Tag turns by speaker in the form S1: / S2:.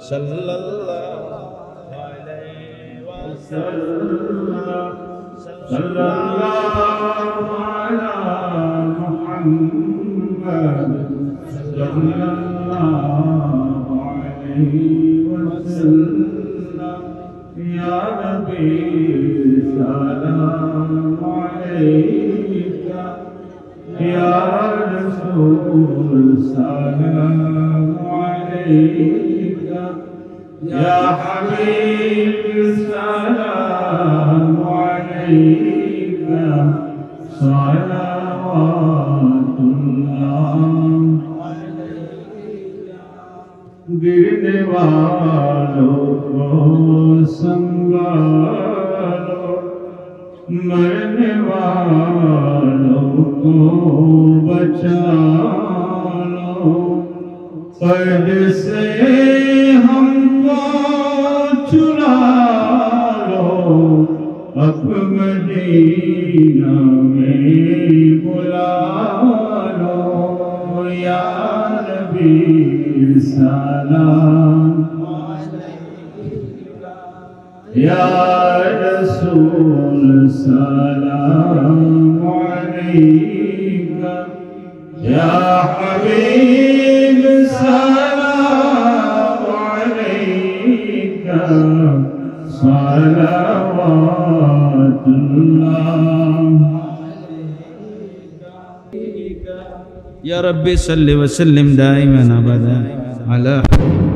S1: صلی اللہ علیہ وسلم صلی اللہ علی محمد صلی اللہ علیہ وسلم یا نبی سلام علیکہ یا رسول سلام علیکہ یا حبیب سلام علیکہ صلوات اللہ گرنے والوں کو سنبھالو مرنے والوں کو بچا لو قد سے ہم کو چرا لو اب مدینہ میں بلا لو یا نبی سلام یا رسول سلام علیکہ یا حبیب سلام علیکہ صلوات اللہ یا رب صلی وسلم دائما ابدا علی